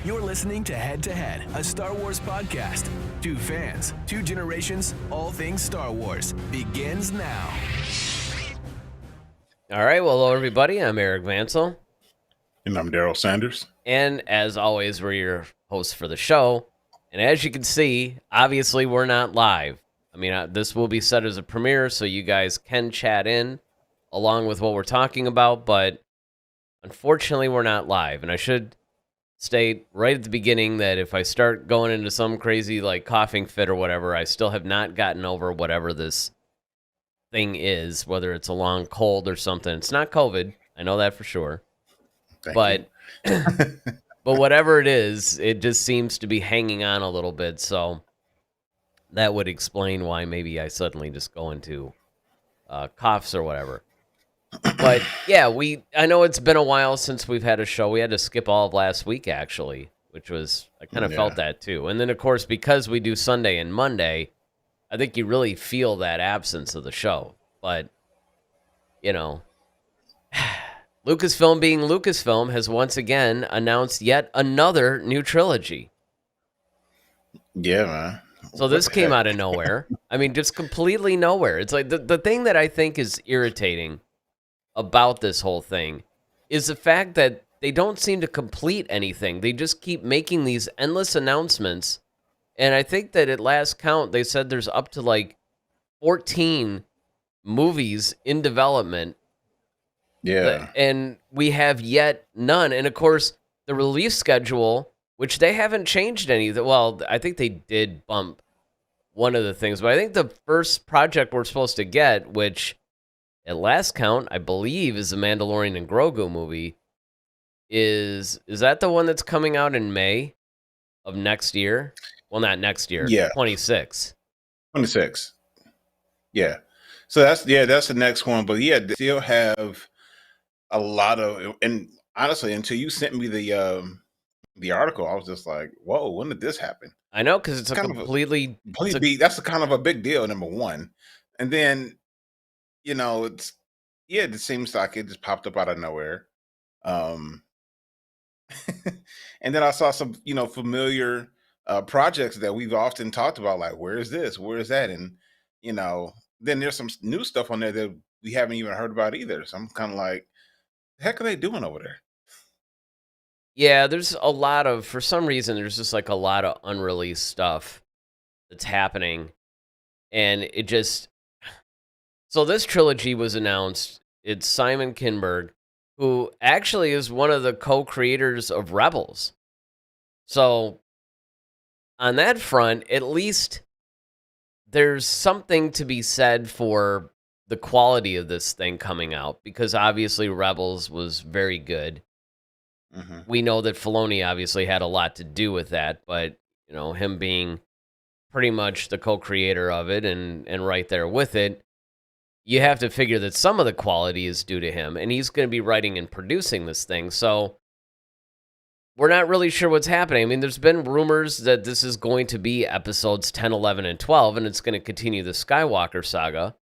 You're listening to Head to Head, a Star Wars podcast. Two fans, two generations, all things Star Wars begins now. All right, well, hello, everybody. I'm Eric Vansel. And I'm Daryl Sanders. And as always, we're your hosts for the show. And as you can see, obviously, we're not live. I mean, this will be set as a premiere, so you guys can chat in along with what we're talking about. But unfortunately, we're not live. And I should state right at the beginning that if I start going into some crazy, like, coughing fit or whatever, I still have not gotten over whatever this thing is, whether it's a long cold or something. It's not COVID. I know that for sure. But whatever it is, it just seems to be hanging on a little bit. So that would explain why maybe I suddenly just go into coughs or whatever. But yeah, I know it's been a while since we've had a show. We had to skip all of last week, actually, which was, I kind of felt that too. And then, of course, because we do Sunday and Monday, I think you really feel that absence of the show. But, you know, Lucasfilm being Lucasfilm has once again announced yet another new trilogy. Yeah, man. So this came out of nowhere. I mean, just completely nowhere. It's like the thing that I think is irritating about this whole thing is the fact that they don't seem to complete anything. They just keep making these endless announcements. And I think that at last count, they said there's up to like 14 movies in development. Yeah. And we have yet none. And of course, the release schedule, which they haven't changed any. Well, I think they did bump one of the things, but I think the first project we're supposed to get, which at last count, I believe, is the Mandalorian and Grogu movie, is that the one that's coming out in May of next year? Well, not next year. Yeah. 26. 26. Yeah. So that's the next one. But yeah, they still have a lot of, and honestly, until you sent me the article, I was just like, whoa, when did this happen? I know, because it's that's a kind of a big deal, number one. And then, you know, it seems like it just popped up out of nowhere. And then I saw some, familiar projects that we've often talked about, like, where is this? Where is that? And, then there's some new stuff on there that we haven't even heard about either. So I'm kind of like, the heck are they doing over there? Yeah, there's a lot of, for some reason, there's just like a lot of unreleased stuff that's happening. And it just, so this trilogy was announced. It's Simon Kinberg, who actually is one of the co-creators of Rebels. So on that front, at least there's something to be said for the quality of this thing coming out, because obviously Rebels was very good. Mm-hmm. We know that Filoni obviously had a lot to do with that, but him being pretty much the co-creator of it and right there with it, you have to figure that some of the quality is due to him, and he's going to be writing and producing this thing. So we're not really sure what's happening. I mean, there's been rumors that this is going to be episodes 10, 11, and 12, and it's going to continue the Skywalker saga.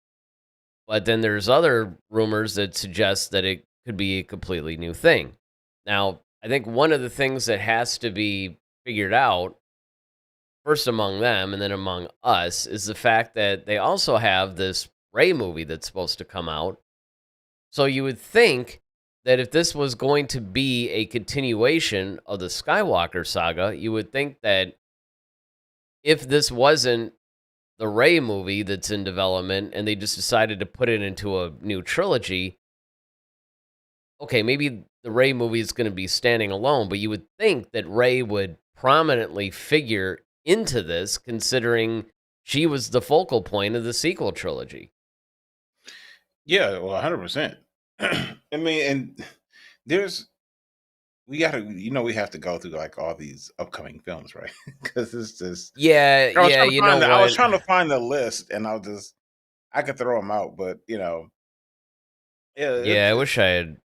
But then there's other rumors that suggest that it could be a completely new thing. Now, I think one of the things that has to be figured out, first among them and then among us, is the fact that they also have this Rey movie that's supposed to come out. So you would think that if this was going to be a continuation of the Skywalker saga, you would think that if this wasn't the Rey movie that's in development and they just decided to put it into a new trilogy, okay, maybe the Rey movie is going to be standing alone, but you would think that Rey would prominently figure into this, considering she was the focal point of the sequel trilogy. Yeah, well, 100%. I mean, and we have to go through like all these upcoming films, right? Because it's just I was trying to find the list, and I could throw them out, but I wish I had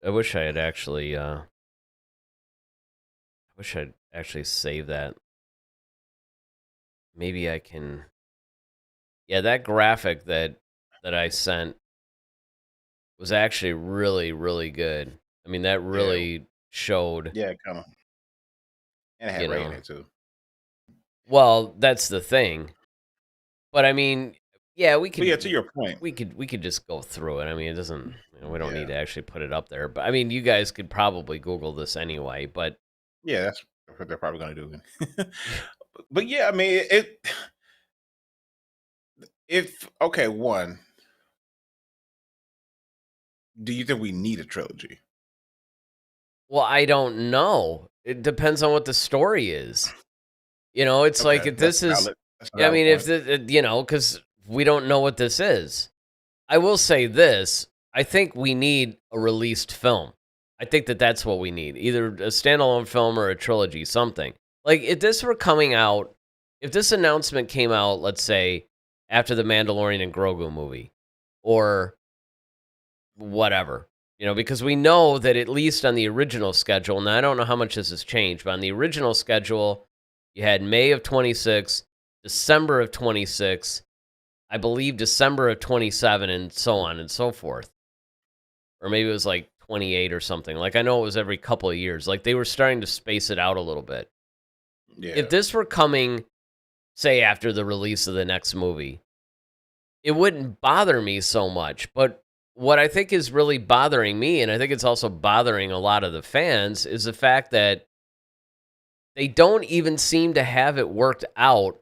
actually saved that. Maybe I can. Yeah, that graphic that I sent was actually really, really good. I mean, that really showed. Yeah, kind of. And it you had Ray in know. it too. Well, that's the thing. But I mean, yeah, But yeah, to your point, we could just go through it. I mean, it doesn't, we don't need yeah, to actually put it up there. But I mean, you guys could probably Google this anyway. But yeah, that's what they're probably going to do. But yeah, I mean, if okay, one, do you think we need a trilogy? well, I don't know. It depends on what the story is. It's like Okay, if this is, that's a I valid mean, if point. because we don't know what this is. I will say this: I think we need a released film. I think that that's what we need, either a standalone film or a trilogy, something. Like if this were coming out, if this announcement came out, let's say after the Mandalorian and Grogu movie, or whatever, because we know that at least on the original schedule, and I don't know how much this has changed, but on the original schedule, you had May of 26, December of 26, I believe December of 27, and so on and so forth. Or maybe it was like 28 or something. Like I know it was every couple of years. Like they were starting to space it out a little bit. If Yeah. this were coming, say, after the release of the next movie, it wouldn't bother me so much. But what I think is really bothering me, and I think it's also bothering a lot of the fans, is the fact that they don't even seem to have it worked out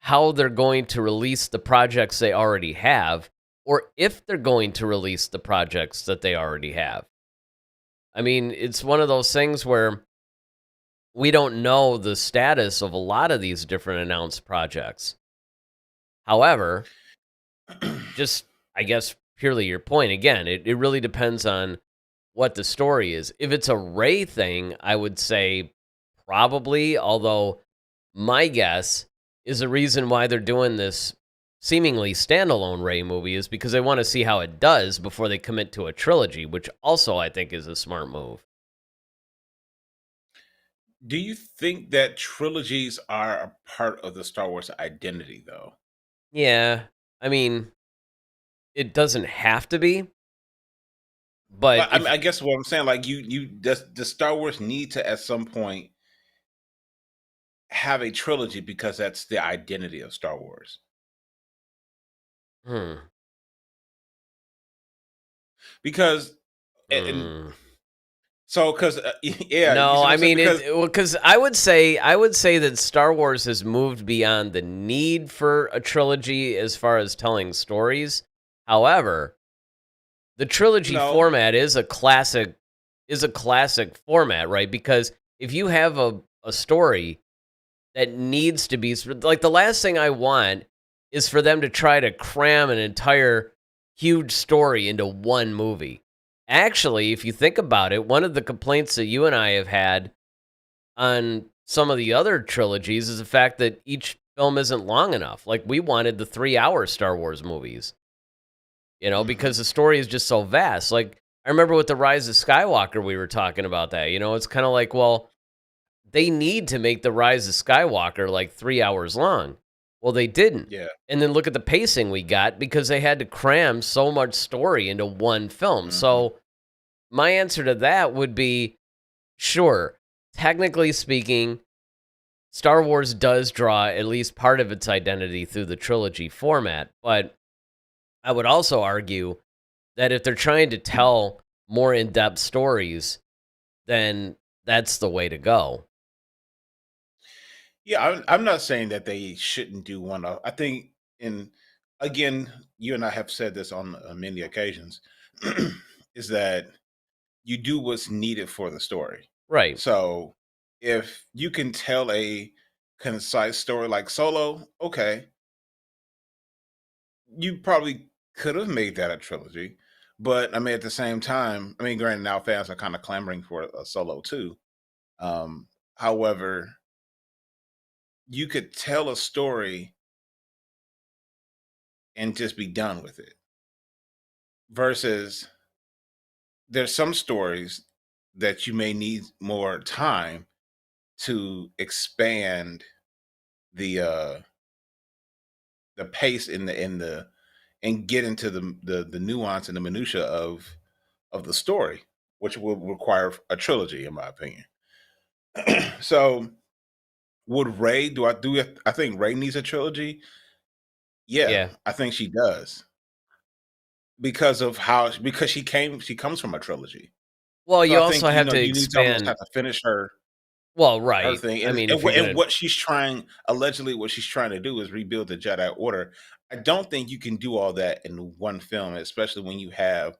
how they're going to release the projects they already have, or if they're going to release the projects that they already have. I mean, it's one of those things where we don't know the status of a lot of these different announced projects. However, just, I guess, purely your point, again, it really depends on what the story is. If it's a Ray thing, I would say probably, although my guess is the reason why they're doing this seemingly standalone Ray movie is because they want to see how it does before they commit to a trilogy, which also I think is a smart move. Do you think that trilogies are a part of the Star Wars identity, though? Yeah, I mean, it doesn't have to be, Well, but I mean, if I guess what I'm saying, like, does Star Wars need to at some point have a trilogy because that's the identity of Star Wars? hmm, Because and hmm. so because yeah, you No, see what I I'm saying? mean it Because because I would say that Star Wars has moved beyond the need for a trilogy as far as telling stories. However, the trilogy no, format is a classic format, right? Because if you have a story that needs to be like, the last thing I want is for them to try to cram an entire huge story into one movie. Actually, if you think about it, one of the complaints that you and I have had on some of the other trilogies is the fact that each film isn't long enough. Like we wanted the 3-hour Star Wars movies, hmm because the story is just so vast. Like I remember with the Rise of Skywalker, we were talking about that. It's kind of like, well, they need to make the Rise of Skywalker like 3 hours long. Well, they didn't. yeah, And then look at the pacing we got because they had to cram so much story into one film. hmm So my answer to that would be sure. Technically speaking, Star Wars does draw at least part of its identity through the trilogy format, but I would also argue that if they're trying to tell more in-depth stories, then that's the way to go. yeah. I'm not saying that they shouldn't do one. I think, in again, you and I have said this on many occasions, is that you do what's needed for the story. Right. So if you can tell a concise story like Solo, okay, you probably could have made that a trilogy. But I mean, at the same time, I mean, granted, now fans are kind of clamoring for a Solo too. However, you could tell a story and just be done with it. Versus, there's some stories that you may need more time to expand the pace and get into the nuance and the minutia of the story, which will require a trilogy, in my opinion. So would Ray I think Ray needs a trilogy? Yeah, Yeah. I think she does because she comes from a trilogy. Well, So you I also think have to you need to almost expand. have to finish Well, her right. thing, I mean, if you're and gonna, what she's trying allegedly what she's trying to do is rebuild the Jedi Order. I don't think you can do all that in one film, especially when you have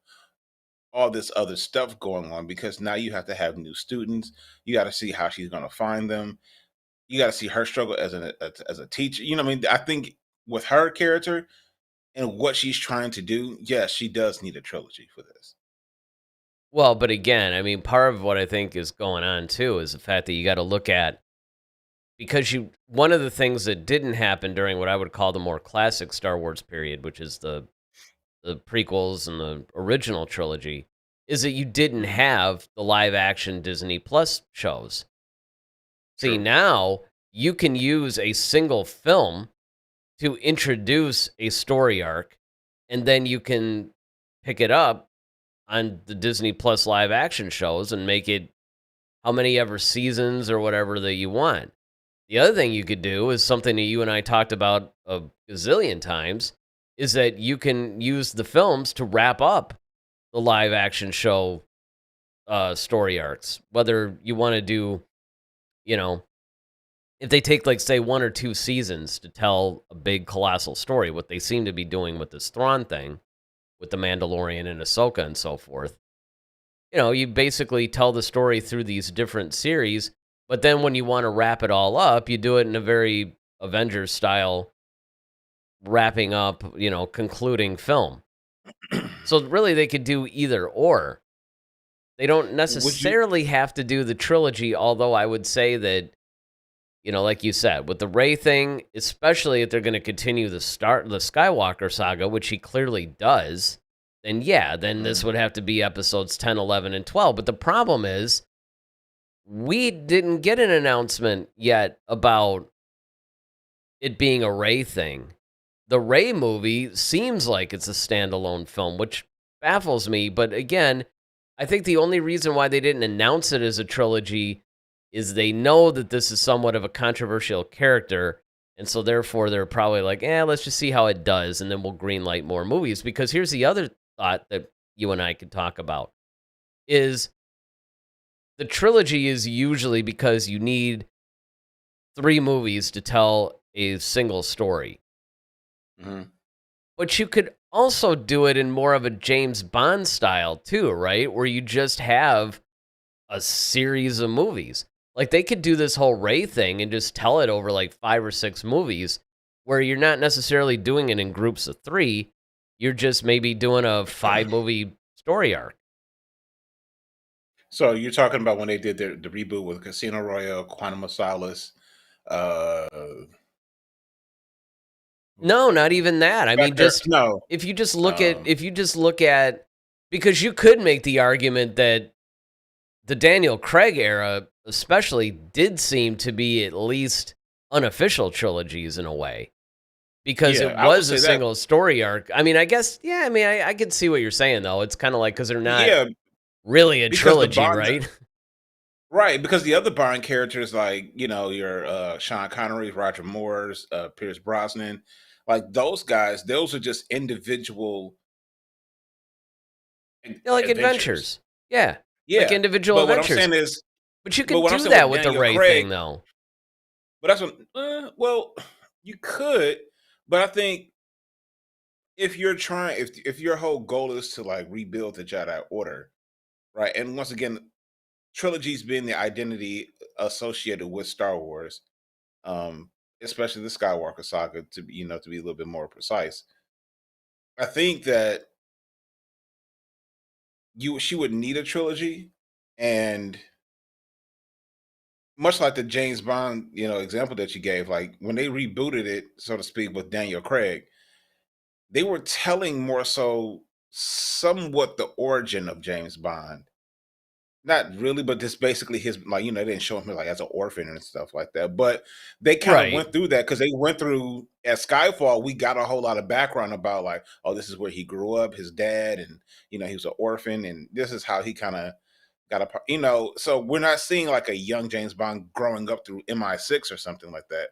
all this other stuff going on. Because now you have to have new students. You got to see how she's going to find them. You got to see her struggle as a teacher. You know, what I mean, I think with her character and what she's trying to do, yes, she does need a trilogy for this. well, but again, I mean, part of what I think is going on too is the fact that you got to look at, because one of the things that didn't happen during what I would call the more classic Star Wars period, which is the prequels and the original trilogy, is that you didn't Mhm. have the live action Disney Plus shows. See, True. now you can use a single film to introduce a story arc, and then you can pick it up on the Disney Plus live action shows and make it how many ever seasons or whatever that you want. The other thing you could do is something that you and I talked about a gazillion times, is that you can use the films to wrap up the live action show story arcs. Whether you want to do, you know, if they take, like, say, 1 or 2 seasons to tell a big colossal story, what they seem to be doing with this Thrawn thing, with the Mandalorian and Ahsoka and so forth, you basically tell the story through these different series, but then when you want to wrap it all up, you do it in a very Avengers style wrapping up, concluding film. So really they could do either or. They don't Would you? necessarily have to do the trilogy, although I would say that, like you said, with the Rey thing, especially if they're going to continue the Skywalker saga, which he clearly does, then yeah, then this Mhm. would have to be episodes 10, 11, and 12. But the problem is, we didn't get an announcement yet about it being a Rey thing. The Rey movie seems like it's a standalone film, which baffles me. But again, I think the only reason why they didn't announce it as a trilogy is they know that this is somewhat of a controversial character. And so therefore they're probably like, let's just see how it does, and then we'll greenlight more movies. Because here's the other thought that you and I could talk about is the trilogy is usually because you need 3 movies to tell a single story. Mhm. But you could also do it in more of a James Bond style too, right? Where you just have a series of movies. Like they could do this whole Ray thing and just tell it over like 5 or 6 movies, where you're not necessarily doing it in groups of 3. You're just maybe doing a 5 movie story arc. So you're talking about when they did the reboot with Casino Royale, Quantum of Solace. Uh, what was the No, second not one? even that. I mean, Spectre. just No. if you just look at, because you could make the argument that the Daniel Craig era especially did seem to be at least unofficial trilogies in a way, because Yeah, it I would was a say that. single story arc. I mean, I guess, yeah, I mean, I could see what you're saying though. It's kind of like, because they're not Yeah, really a because the trilogy, Bond. right? Right, because the other Bond characters, like your Sean Connery, Roger Moore's, Pierce Brosnan, like those guys, those are just individual They're like adventures. adventures. Yeah. Like Yeah, individual but what I'm adventures. saying is, But you but could what I'm do saying that with with the Daniel Ray Craig, thing though. but that's what. Well, you could, but I think if you're trying, if your whole goal is to like rebuild the Jedi Order, right? And once again, trilogies being the identity associated with Star Wars, um, especially the Skywalker saga, to be to be a little bit more precise. I think that she would need a trilogy, and much like the James Bond, example that you gave, like when they rebooted it, so to speak, with Daniel Craig, they were telling more so somewhat the origin of James Bond. Not really, but just basically his, like, they didn't show him like as an orphan and stuff like that. But they kind of Right. went through that because they went through at Skyfall, we got a whole lot of background about like, oh, this is where he grew up, his dad, and he was an orphan, and this is how he kind of got a you know, so we're not seeing like a young James Bond growing up through MI6 or something like that.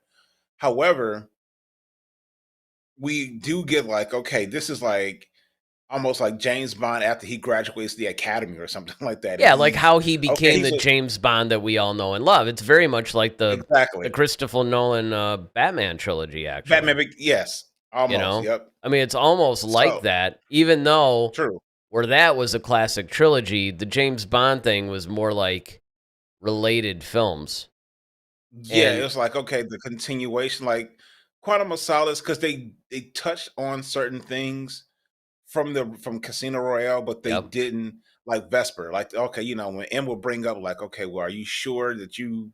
However, we do get like, okay, this is like almost like James Bond after he graduates the academy or something like that, and Yeah, like he's how he okay. became the James Bond that we all know and love. It's very much like the Exactly Christopher Nolan Batman trilogy, Batman. actually. Yes, You almost. know, Yep. I mean, it's almost like So that. Even though true. where that was a classic trilogy, the James Bond thing was more like related films. Yeah, it And was like okay, the continuation, like Quantum of Solace, because they touched on certain things from Casino Royale, but they yep, didn't like Vesper. Like, okay, you know, when M will bring up like, okay, well, are you sure that you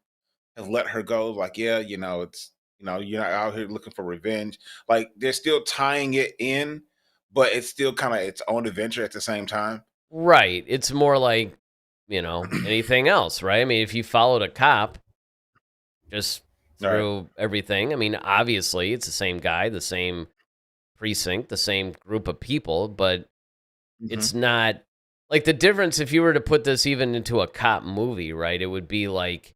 have let her go? Like, yeah, you know, it's you're not out here looking for revenge. Like, they're still tying it in, but it's still kind of its own adventure at the same time. right. It's more like, anything else, right? I mean, if you followed a cop just All right. through everything, I mean, obviously it's the same guy, the same precinct, the same group of people, but Hmm. it's not like the difference if you were to put this even into a cop movie, right? It would be like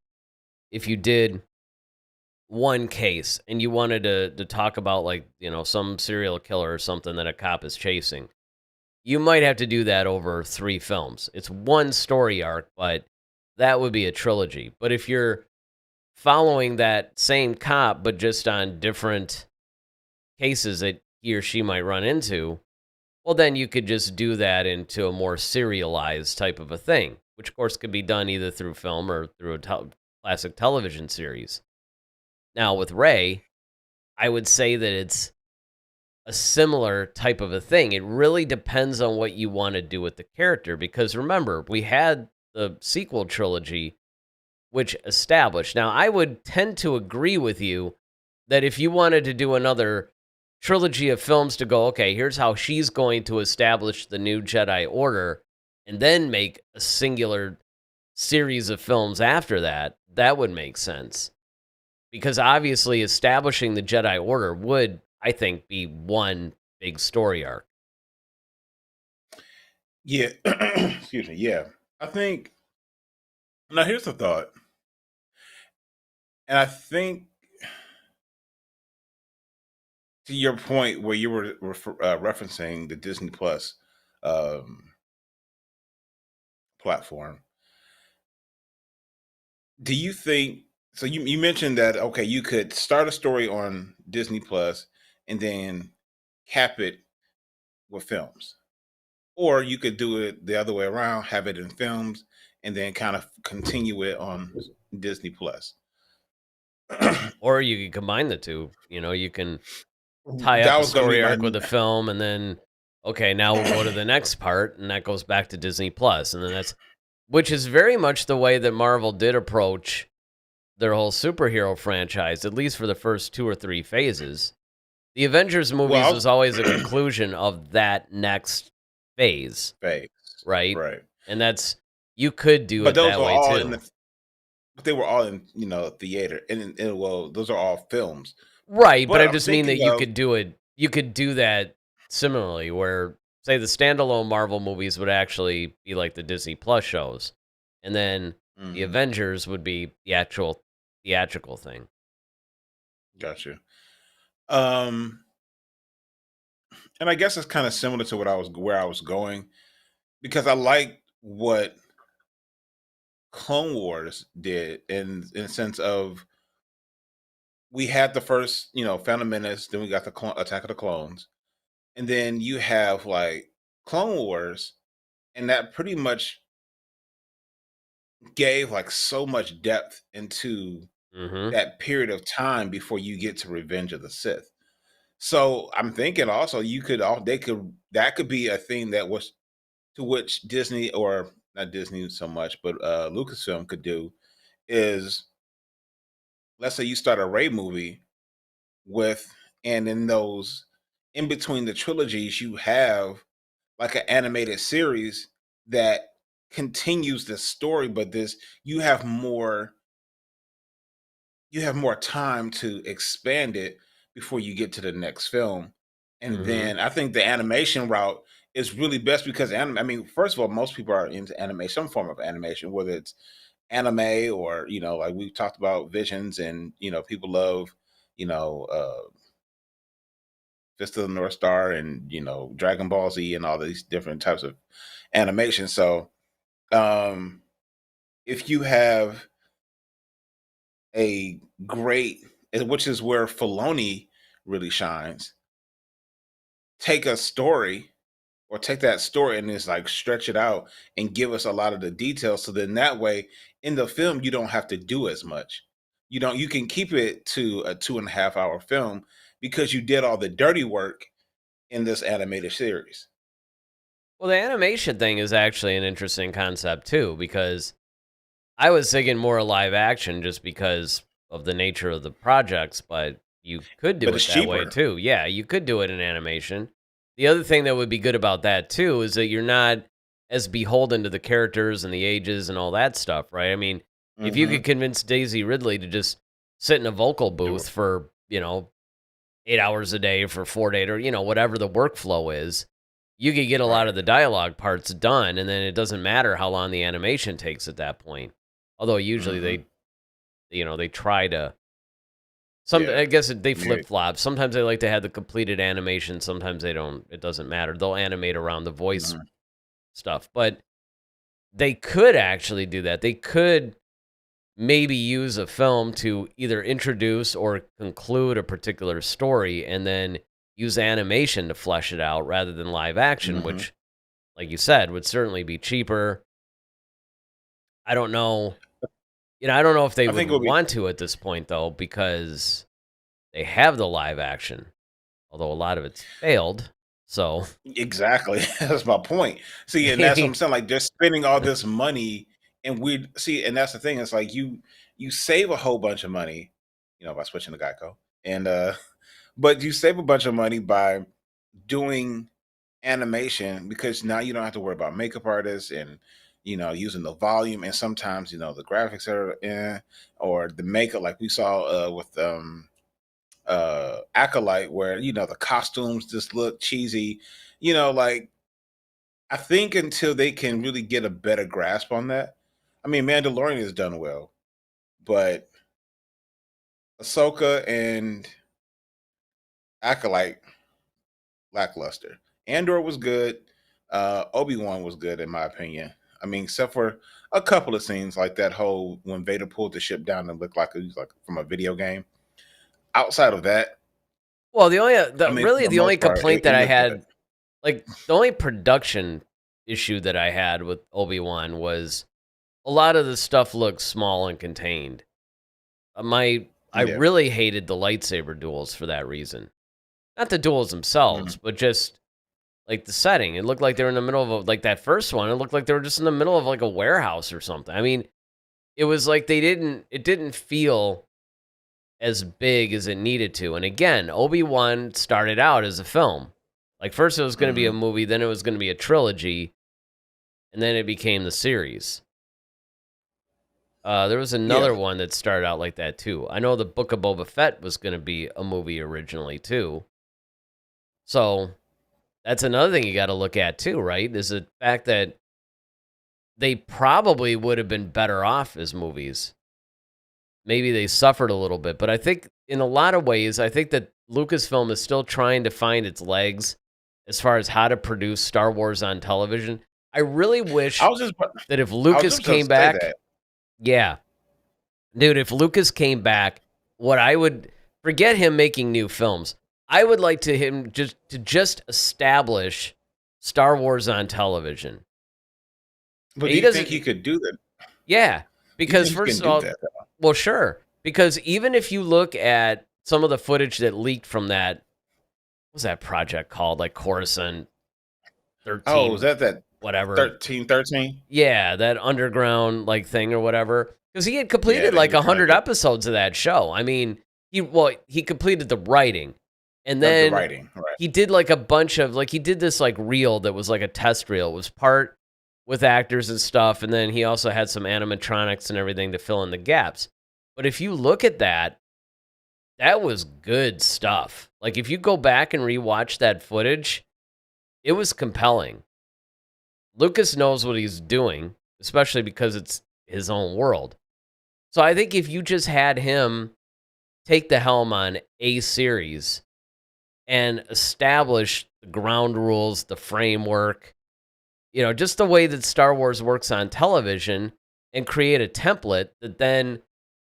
if you did one case and you wanted to talk about like, some serial killer or something that a cop is chasing. You might have to do that over 3 films. It's one story arc, but that would be a trilogy. But if you're following that same cop but just on different cases that he or she might run into, well, then you could just do that into a more serialized type of a thing, which of course could be done either through film or through a classic television series. Now, with Ray, I would say that it's a similar type of a thing. It really depends on what you want to do with the character because remember, we had the sequel trilogy which established. Now, I would tend to agree with you that if you wanted to do another trilogy of films to go, okay, here's how she's going to establish the new Jedi Order and then make a singular series of films after that, that would make sense. Because obviously establishing the Jedi Order would, I think, be one big story arc. Yeah. Excuse me. Yeah. I think now here's the thought. And I think to your point where you were referencing the Disney Plus um, platform, do you think so? You mentioned that okay, you could start a story on Disney Plus and then cap it with films, or you could do it the other way around, have it in films, and then kind of continue it on Disney Plus. Or you could combine the two. You can tie That up a was going to be story my arc with a film and then okay, now we'll go to the next part and that goes back to Disney Plus and then that's which is very much the way that Marvel did approach their whole superhero franchise, at least for the first 2 or 3 phases. The Avengers movies well. was always a conclusion of that next phase, Phase, right? right? And that's you could do But it those that were way all in too. the. But they were all in theater, and well, those are all films. Right, but But I I'm just mean that thinking you of could do it. You could do that similarly, where say the standalone Marvel movies would actually be like the Disney Plus shows, and then the mhm, Avengers would be the actual theatrical thing. gotcha. Um, and I guess it's kind of similar to what I was where I was going because I like what Clone Wars did in the sense of we had the first, Phantom Menace, then we got the Attack of the Clones, and then you have like Clone Wars, and that pretty much gave like so much depth into Hmm. that period of time before you get to Revenge of the Sith. So I'm thinking also you could all they could that could be a thing that was to which Disney or not Disney so much, but Lucasfilm could do is let's say you start a Ray movie with and in those in between the trilogies you have like an animated series that continues the story, but this you have more time to expand it before you get to the next film. And Hmm. then I think the animation route is really best because I mean, first of all, most people are into animation, some form of animation, whether it's anime or like we've talked about Visions, and people love you know uh Fist of the North Star, and Dragon Ball Z, and all these different types of animation. So um if you have a great, which is where Filoni really shines, take a story, or take that story and just like stretch it out and give us a lot of the details, so then that way in the film you don't have to do as much. You can keep it to a 2.5 hour film because you did all the dirty work in this animated series. Well, the animation thing is actually an interesting concept too, because I was thinking more live action just because of the nature of the projects, but you could do But it it's that way cheaper. too. Yeah, you could do it in animation. The other thing that would be good about that too is that you're not as beholden to the characters and the ages and all that stuff, right? I mean, if you could Hmm. convince Daisy Ridley to just sit in a vocal Do booth for, 8 hours a day for 4 days, or, whatever the workflow is, you could get a lot right. of the dialogue parts done, and then it doesn't matter how long the animation takes at that point. Although usually Hmm. they try to. Yeah. I guess they Yeah. flip flop. Sometimes they like to have the completed animation. Sometimes they don't. It doesn't matter. They'll animate around the voice Hmm. stuff, but they could actually do that. They could maybe use a film to either introduce or conclude a particular story, and then use animation to flesh it out rather than live action, Hmm. which, like you said, would certainly be cheaper. I don't know. I don't know if they I would think it would be want to at this point though, because they have the live action, although a lot of it's failed. So, exactly. That's my point. See, and that's what I'm saying. Like they're spending all this money, and we see, and that's the thing. It's like you save a whole bunch of money, by switching to Geico, and but you save a bunch of money by doing animation, because now you don't have to worry about makeup artists, and using the volume, and sometimes the graphics are in, or the makeup, like we saw with Acolyte, where the costumes just look cheesy. Like, I think until they can really get a better grasp on that. I mean, Mandalorian has done well, but Ahsoka and Acolyte, lackluster. Andor was good. Obi-Wan was good, in my opinion. I mean, except for a couple of scenes, like that whole when Vader pulled the ship down and looked like it was like from a video game. Outside of that, well, I mean, for really the the only most part, complaint it that I looked good. had, like the only production issue that I had with Obi-Wan was a lot of the stuff looked small and contained. I Yeah. really hated the lightsaber duels for that reason. Not the duels themselves, Mhm. but just like the setting. It looked like they were in the middle of like that first one. It looked like they were just in the middle of like a warehouse or something. I mean, it was like it didn't feel as big as it needed to. And again, Obi-Wan started out as a film. Like first it was going to be a Mhm. movie, then it was going to be a trilogy, and then it became the series. There was Yeah. another one that started out like that too. I know the Book of Boba Fett was going to be a movie originally too. So that's another thing you got to look at too, right? Is the fact that they probably would have been better off as movies. Maybe they suffered a little bit, but I think in a lot of ways, I think that Lucasfilm is still trying to find its legs as far as how to produce Star Wars on television. I really I wish was just that if I was Lucas just going came to say back, that. yeah, dude, if Lucas came back, what I would forget him making new films. I would like to him just establish Star Wars on television. But do He you think doesn't. he could do that? Yeah, Do you because think he first can of do all, that, though? well, sure, because even if you look at some of the footage that leaked from that, what's that project called? Like Coruscant Oh, is 13, that whatever. 1313? Yeah, that underground like thing or whatever. Because he had Yeah, completed that he like was trying to 100 get episodes of that show. I mean, he completed the writing, and the then writing, right? he did like a bunch of like he did this like reel that was like a test reel. It was part with actors and stuff, and then he also had some animatronics and everything to fill in the gaps. But if you look at that, that was good stuff. Like if you go back and rewatch that footage, It was compelling. Lucas knows what he's doing, especially because it's his own world. So I think if you just had him take the helm on a series and establish the ground rules, the framework, just the way that Star Wars works on television, and create a template that then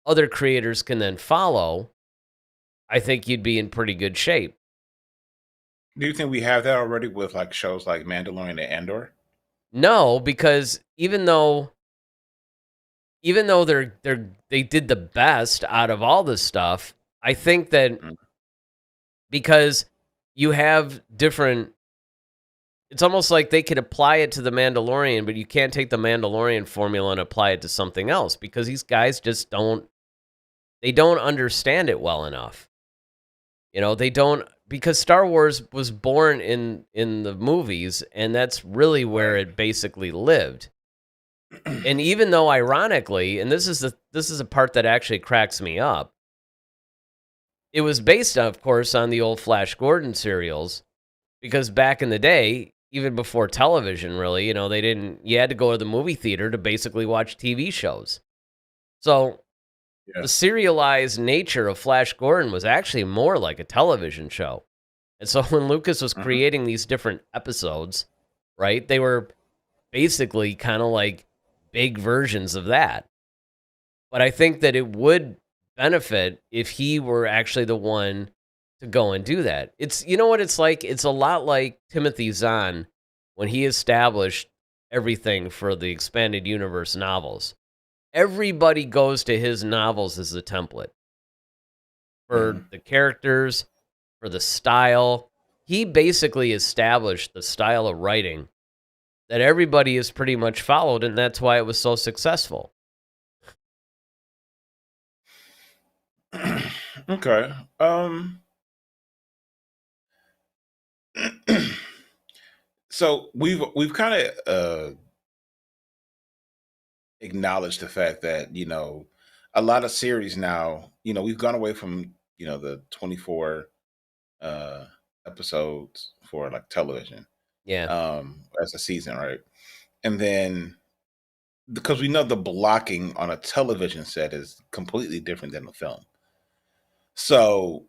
other creators can then follow, I think you'd be in pretty good shape. Do you think we have that already with like shows like Mandalorian and Andor? No, because even though they did the best out of all this stuff, I think that Mm. because you have different, it's almost like they could apply it to the Mandalorian, but you can't take the Mandalorian formula and apply it to something else because these guys just don't understand it well enough. They don't, because Star Wars was born in the movies, and that's really where Right. it basically lived. And even though ironically, and this is a part that actually cracks me up, it was based, of course, on the old Flash Gordon serials, because back in the day, even before television, really, they didn't. You had to go to the movie theater to basically watch TV shows. So Yeah. the serialized nature of Flash Gordon was actually more like a television show. And so when Lucas was Hmm. creating these different episodes, right, they were basically kind of like big versions of that. But I think that it would benefit if he were actually the one to go and do that. It's, you know what it's like? It's a lot like Timothy Zahn when he established everything for the expanded universe novels. Everybody goes to his novels as a template for Hmm. the characters, for the style. He basically established the style of writing that everybody has pretty much followed, and that's why it was so successful. Okay. So we've kind of acknowledged the fact that a lot of series now, we've gone away from the 24 uh episodes for like television Yeah, as a season, right? And then because we know the blocking on a television set is completely different than a film. So,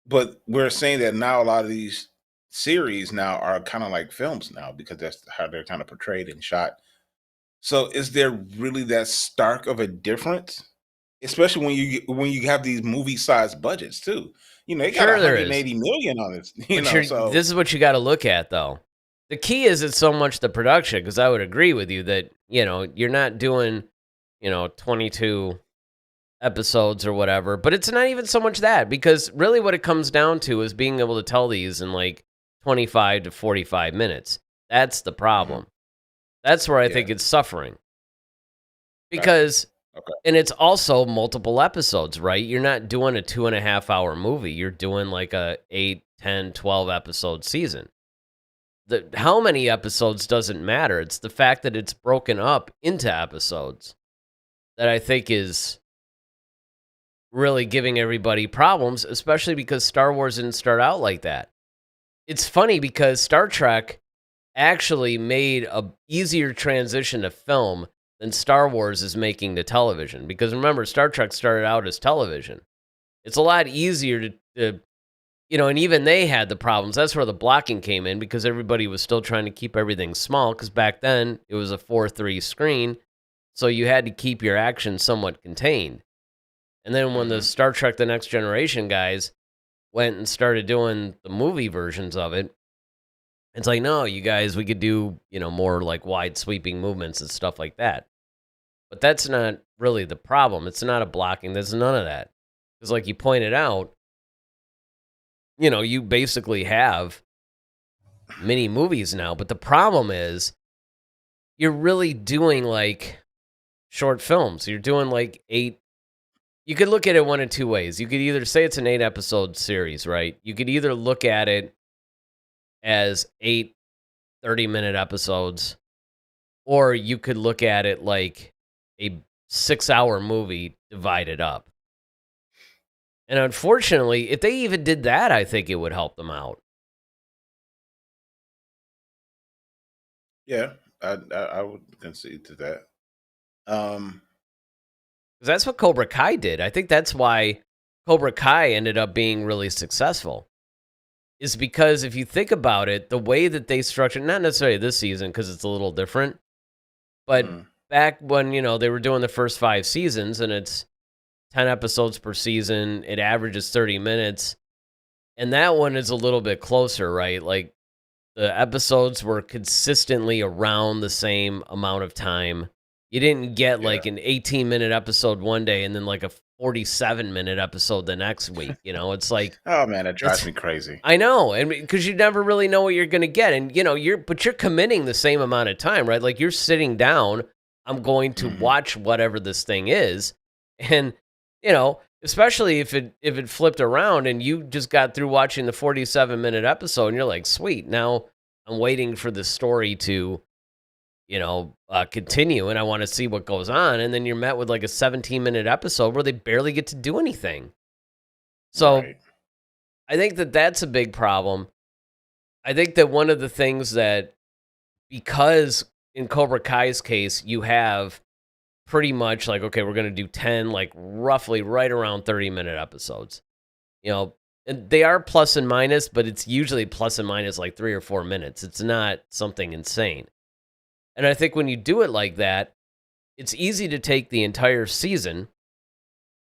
but we're saying that now a lot of these series now are kind of like films now because that's how they're kind of portrayed and shot. So, is there really that stark of a difference? Especially when you have these movie-sized budgets too. They got sure there is. 180 million on this, But so this is what you got to look at, though. The key is it's so much the production, because I would agree with you that you're not doing 22 episodes or whatever, but it's not even so much that, because really what it comes down to is being able to tell these in like 25 to 45 minutes. That's the Mhm. problem. That's where I Yeah, think it's suffering, gotcha. because Okay. and it's also multiple episodes, right? You're not doing a 2.5 hour movie. You're doing like a 8, 10, 12 episode season. How many episodes doesn't matter. It's the fact that it's broken up into episodes that I think is really giving everybody problems, especially because Star Wars didn't start out like that. It's funny because Star Trek actually made a easier transition to film than Star Wars is making to television. Because remember, Star Trek started out as television. It's a lot easier to and even they had the problems. That's where the blocking came in, because everybody was still trying to keep everything small, because back then it was a 4:3 screen, so you had to keep your action somewhat contained. And then when the Hmm. Star Trek The Next Generation guys went and started doing the movie versions of it, it's like, no, you guys, we could do, more like wide sweeping movements and stuff like that. But that's not really the problem. It's not a blocking. There's none of that. Because like you pointed out, you basically have mini movies now. But the problem is you're really doing like short films. You're doing like eight. You could look at it one of two ways. You could either say it's an 8 episode series, right? You could either look at it as 8 30-minute episodes, or you could look at it like a 6 hour movie divided up. And unfortunately, if they even did that, I think it would help them out. Yeah, I would concede to that. Um, 'Cause that's what Cobra Kai did. I think that's why Cobra Kai ended up being really successful. Is because if you think about it, the way that they structured, not necessarily this season because it's a little different, but mm, back when, they were doing the first 5 seasons and it's 10 episodes per season, it averages 30 minutes, and that one is a little bit closer, right? Like, the episodes were consistently around the same amount of time. You didn't get, yeah. like, an 18-minute episode one day and then, like, a 47-minute episode the next week, It's like Oh man, that drives it's me crazy. I know, and because you never really know what you're gonna get, and, you're committing the same amount of time, right? Like, you're sitting down, I'm going to Hmm. watch whatever this thing is, and, especially if it flipped around and you just got through watching the 47-minute episode and you're like, "Sweet, now I'm waiting for the story to, continue, and I wanna see what goes on," and then you're met with, like, a 17-minute episode where they barely get to do anything. So, Right. I think that that's a big problem. I think that one of the things that, because in Cobra Kai's case, you have pretty much like, okay, we're going to do 10, like roughly right around 30-minute episodes, you know, and they are plus and minus, but it's usually plus and minus like 3 or 4 minutes. It's not something insane. And I think when you do it like that, it's easy to take the entire season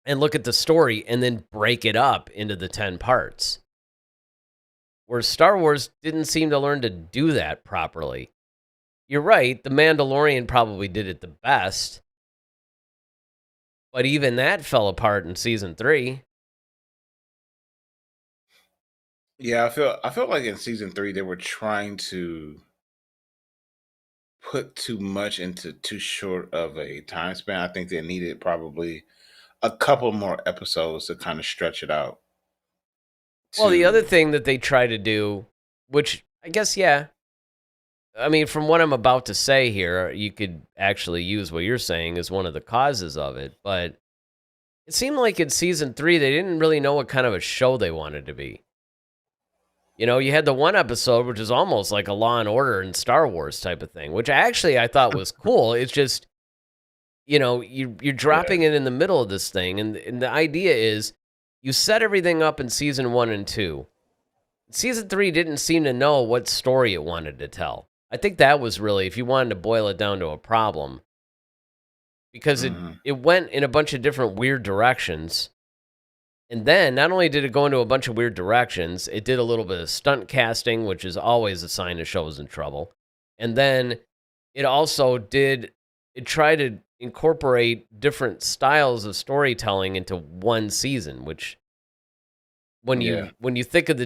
and look at the story and then break it up into the 10 parts. Where Star Wars didn't seem to learn to do that properly. You're right, The Mandalorian probably did it the best, but even that fell apart in season 3. Yeah, I felt like in season 3 they were trying to put too much into too short of a time span. I think they needed probably a couple more episodes to kind of stretch it out. Well, the other To thing that they try to do, which I guess, yeah, I mean, from what I'm about to say here, you could actually use what you're saying as one of the causes of it, but it seemed like in season 3, they didn't really know what kind of a show they wanted to be. You had the one episode, which is almost like a Law and Order and Star Wars type of thing, which actually I thought was cool. It's just, you're yeah, dropping it in the middle of this thing, and the idea is you set everything up in season 1 and 2. Season 3 didn't seem to know what story it wanted to tell. I think that was really, if you wanted to boil it down to a problem, because it hmm, it went in a bunch of different weird directions. And then not only did it go into a bunch of weird directions, it did a little bit of stunt casting, which is always a sign a show is in trouble. And then it also it tried to incorporate different styles of storytelling into one season, which when yeah, you think of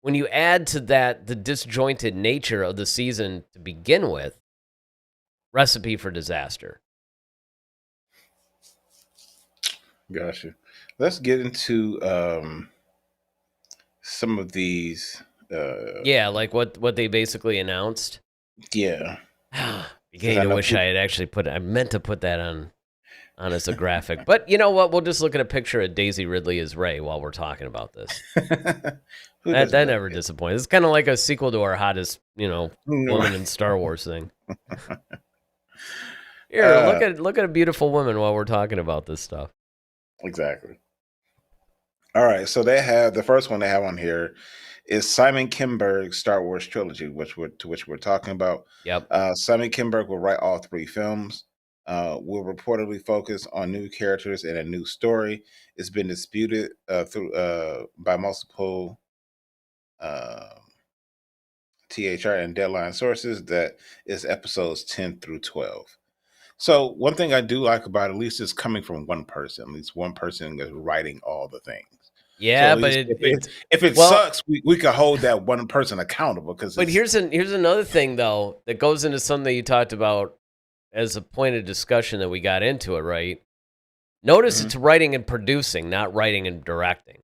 when you add to that the disjointed nature of the season to begin with, recipe for disaster. gotcha. Let's get into some of these. Yeah, like what they basically announced. Yeah, because Beginning I to know wish I had actually I meant to put that on as a graphic. But you know what? We'll just look at a picture of Daisy Ridley as Rey while we're talking about this. who doesn't That love never it? disappoints. It's kind of like a sequel to our hottest, woman Mm, in Star Wars thing. Here, uh, look at a beautiful woman while we're talking about this stuff. exactly. All right, so they have the first one they have on here is Simon Kinberg's Star Wars trilogy, which we're talking about. Yep. Simon Kinberg will write all 3 films. Will reportedly focus on new characters and a new story. It's been disputed through by multiple uh, THR and Deadline sources that is episodes 10 through 12. So one thing I do like about it, at least it's coming from one person. At least one person is writing all the things. So Yeah, at but least if it well, sucks, we can hold that one person accountable because but it's here's another thing though that goes into something you talked about as a point of discussion that we got into it, right? Notice mhm, it's writing and producing, not writing and directing.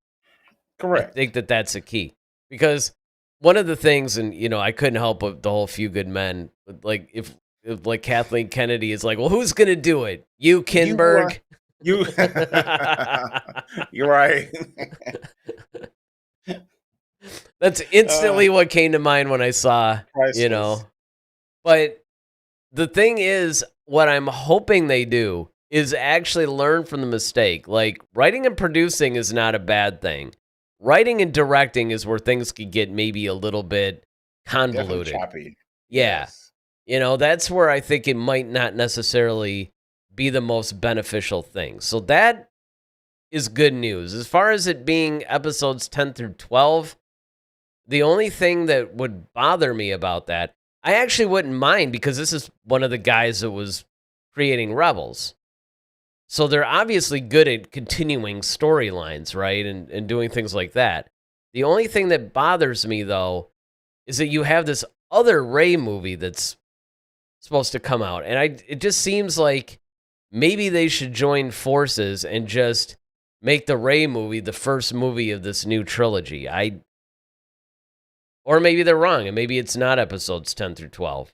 I correct. think that that's a key because one of the things, and I couldn't help but the whole Few Good Men, but, like if like Kathleen Kennedy is like, well, who's gonna do it? You, You Kinberg. you you're right. That's uh, instantly what came to mind when I saw, you Priceless. know. But the thing is, what I'm hoping they do is actually learn from the mistake. Like, writing and producing is not a bad thing. Writing and directing is where things could get maybe a little bit Definitely convoluted. choppy. Yeah. Yes. That's where I think it might not necessarily be the most beneficial thing. So that is good news. As far as it being episodes 10 through 12, the only thing that would bother me about that, I actually wouldn't mind because this is one of the guys that was creating Rebels. So they're obviously good at continuing storylines, right? And doing things like that. The only thing that bothers me, though, is that you have this other Rey movie that's supposed to come out. And it just seems like maybe they should join forces and just make the Rey movie the first movie of this new trilogy. Or maybe they're wrong, and maybe it's not episodes 10 through 12.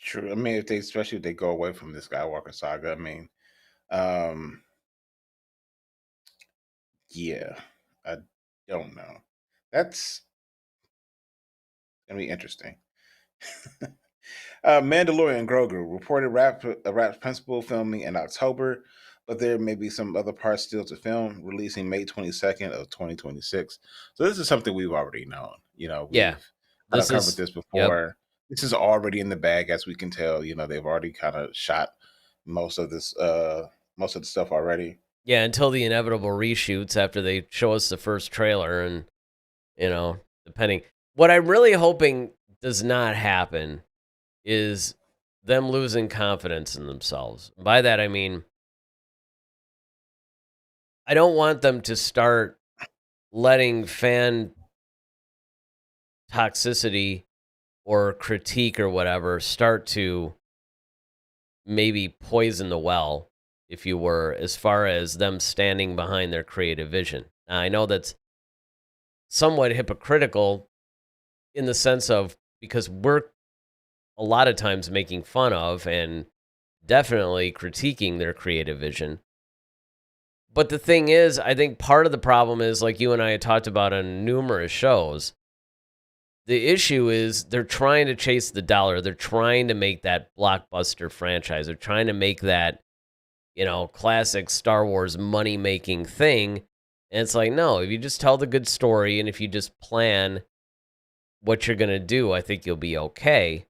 True. I mean, especially if they go away from the Skywalker saga, I mean, um, yeah, I don't know. That's gonna be interesting. Mandalorian Grogu reported wraps principal filming in October, but there may be some other parts still to film, releasing May 22nd of 2026. So this is something we've already known. Yeah, We've kind of this covered is, this yep. before. This is already in the bag, as we can tell. They've already kind of shot most of most of the stuff already. Yeah, until the inevitable reshoots after they show us the first trailer and, depending. What I'm really hoping does not happen is them losing confidence in themselves. By that, I mean, I don't want them to start letting fan toxicity or critique or whatever start to maybe poison the well, if you were, as far as them standing behind their creative vision. Now, I know that's somewhat hypocritical in the sense of because we're a lot of times making fun of and definitely critiquing their creative vision. But the thing is, I think part of the problem is, like you and I had talked about on numerous shows, the issue is they're trying to chase the dollar. They're trying to make that blockbuster franchise. They're trying to make that, classic Star Wars money making thing. And it's like, no, if you just tell the good story and if you just plan what you're going to do, I think you'll be okay.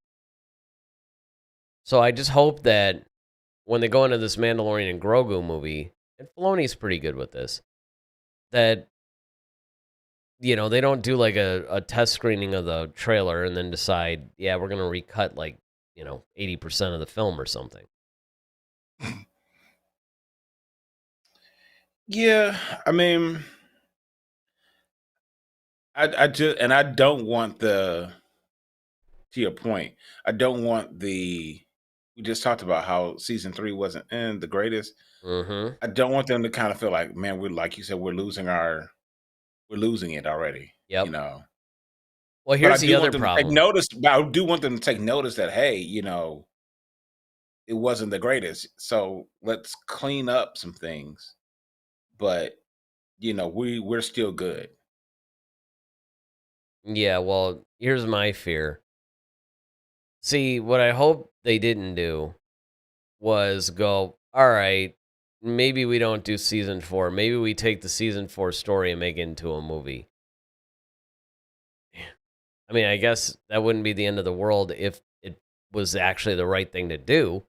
So I just hope that when they go into this Mandalorian and Grogu movie, and Filoni's pretty good with this, that, they don't do like a test screening of the trailer and then decide, yeah, we're going to recut like, 80% of the film or something. Yeah, I mean, I just and I don't want to your point, I don't want we just talked about how season 3 wasn't the greatest. Mm-hmm. I don't want them to kind of feel like, man, we're like you said, we're losing it already, you Yep. know. Well, But I here's the do other want them to take problem. notice. But I do want them to take notice that, hey, it wasn't the greatest. So let's clean up some things. But we're still good. Yeah, well, here's my fear. See, what I hope they didn't do was go, all right, maybe we don't do season 4. Maybe we take the season 4 story and make it into a movie. I mean, I guess that wouldn't be the end of the world if it was actually the right thing to do.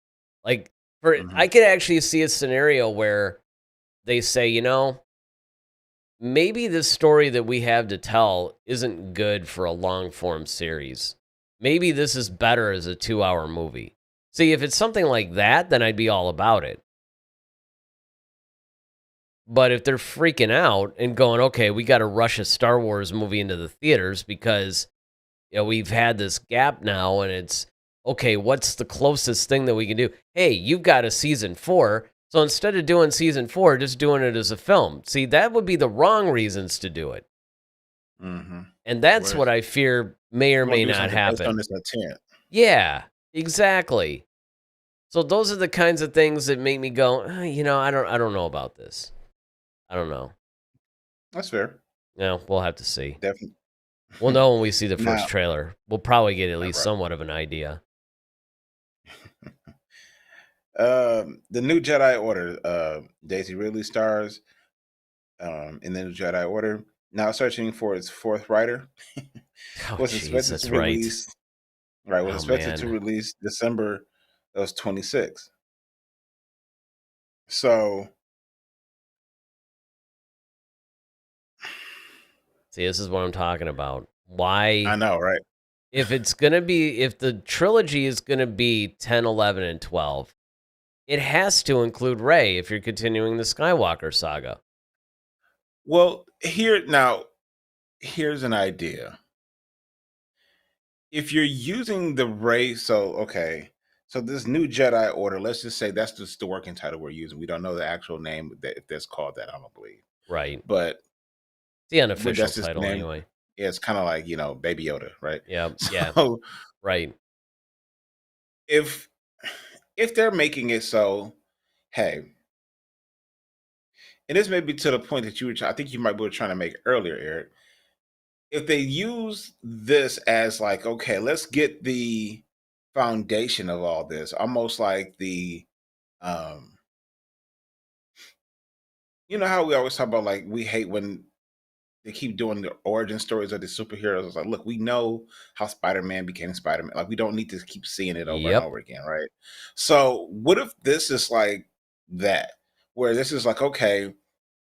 Like, Hmm. I could actually see a scenario where they say, maybe this story that we have to tell isn't good for a long form series. Maybe this is better as a 2-hour movie. See, if it's something like that, then I'd be all about it. But if they're freaking out and going, okay, we got to rush a Star Wars movie into the theaters because we've had this gap now and it's okay, what's the closest thing that we can do? Hey, you've got a season 4. So instead of doing season 4, just doing it as a film. See, that would be the wrong reasons to do it. Hmm. And that's what Whereas I fear may or you want may to do not something based on happen. this intent. Yeah, exactly. So those are the kinds of things that make me go, I don't know about this. I don't know. That's fair. We'll have to see. Definitely. We'll know when we see the first Now, trailer. We'll probably get at least right. somewhat of an idea. The new Jedi Order, Daisy Ridley stars in the new Jedi Order. Now searching for its fourth writer. Oh, Was jeez, expected to that's right. release right. Was Oh, expected to man. release December of 26. So See, this is what I'm talking about. I Why? know, right? If it's going to be, if the trilogy is going to be 10, 11, and 12, it has to include Rey if you're continuing the Skywalker saga. Well, here's an idea. If you're using the Ray, so this new Jedi Order, let's just say that's just the working title we're using. We don't know the actual name that if that's called that, I don't believe. Right. But The unofficial that's just the title, name. anyway. Yeah, it's kind of like, Baby Yoda, right? Yeah. Yeah. So Right. if if they're making it so, hey, and this may be to the point that I think you might be trying to make earlier, Eric. If they use this as like, okay, let's get the foundation of all this, almost like the um you know how we always talk about, like, we hate when they keep doing the origin stories of the superheroes. It's like, look, we know how Spider-Man became Spider-Man. Like, we don't need to keep seeing it over and Yep. over again, right? So what if this is like that, where this is like, okay,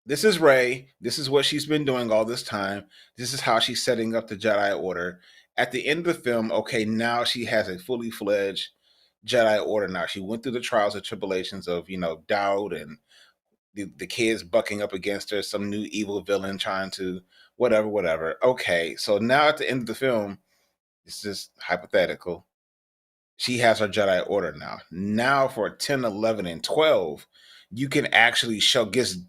this is Ray. This is what she's been doing all this time. This is how she's setting up the Jedi Order. At the end of the film, okay, now she has a fully fledged Jedi Order. Now she went through the trials and tribulations of, doubt and the kids bucking up against her, some new evil villain trying to whatever. Okay, so now at the end of the film, it's just hypothetical. She has her Jedi Order now. Now for 10, 11, and 12, you can actually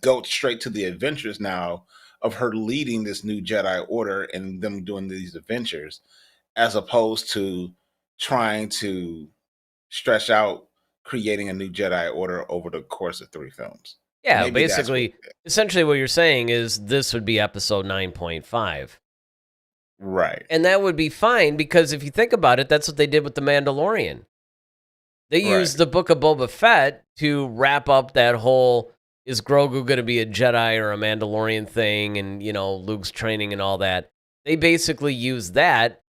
go straight to the adventures now of her leading this new Jedi Order and them doing these adventures, as opposed to trying to stretch out creating a new Jedi Order over the course of 3 films. Yeah. Maybe that's what. Basically, essentially, what you're saying is this would be episode 9.5. Right. And that would be fine because if you think about it, that's what they did with The Mandalorian. They Right. used the Book of Boba Fett to wrap up that whole is Grogu going to be a Jedi or a Mandalorian thing and, Luke's training and all that. They basically used that.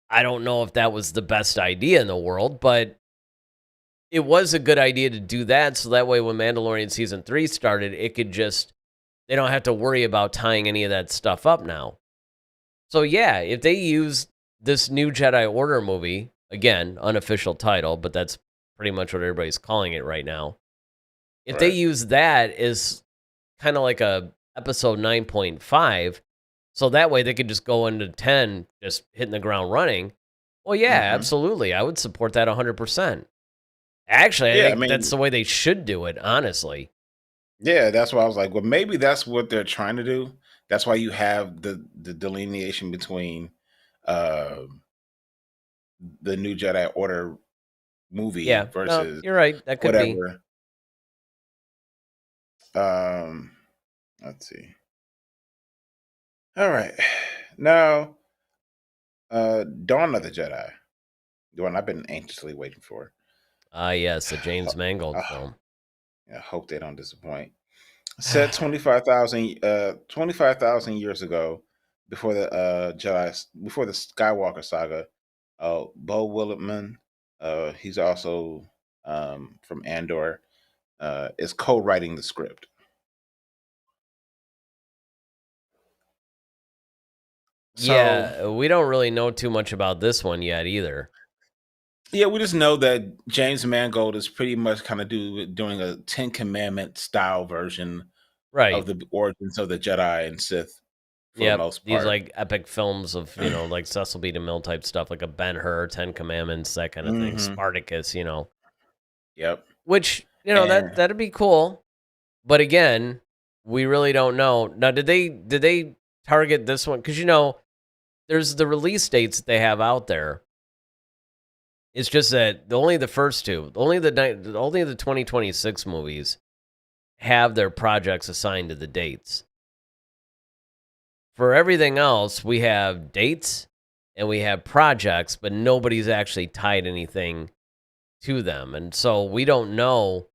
I don't know if that was the best idea in the world, but it was a good idea to do that so that way when Mandalorian season 3 started, they don't have to worry about tying any of that stuff up now. So yeah, if they use this new Jedi Order movie, again, unofficial title, but that's pretty much what everybody's calling it right now. If they Right. use that as kind of like a episode 9.5, so that way they could just go into 10 just hitting the ground running. Well, yeah, Mhm. absolutely. I would support that 100%. Actually, I Yeah, I think that's mean, the way they should do it, honestly. yeah, that's why I was like, well, maybe that's what they're trying to do. That's why you have the delineation between uh, the new Jedi Order movie Yeah, no, versus you're right. That could be. whatever. Um, let's see. All right, now, Dawn of the Jedi, the one I've been anxiously waiting for. Ah, yes, the James Mangold Uh, film. I hope they don't disappoint. Set 25,000 years ago, before the before the Skywalker saga. Bo Willimon, he's also from Andor, is co-writing the script. So Yeah, we don't really know too much about this one yet either. yeah, we just know that James Mangold is pretty much kind of doing a Ten Commandment style version of Right. the origins of the Jedi and Sith for the Yep. most These part. like epic films of, like Cecil B. DeMille type stuff, like a Ben-Hur, Ten Commandments, that kind of thing. Hmm. Spartacus. Yep. Which, And that'd be cool. But again, we really don't know. Now, did they target this one? Because there's the release dates that they have out there. It's just that only the first two, only the 2026 movies have their projects assigned to the dates. for everything else, we have dates and we have projects, but nobody's actually tied anything to them. And so we don't know,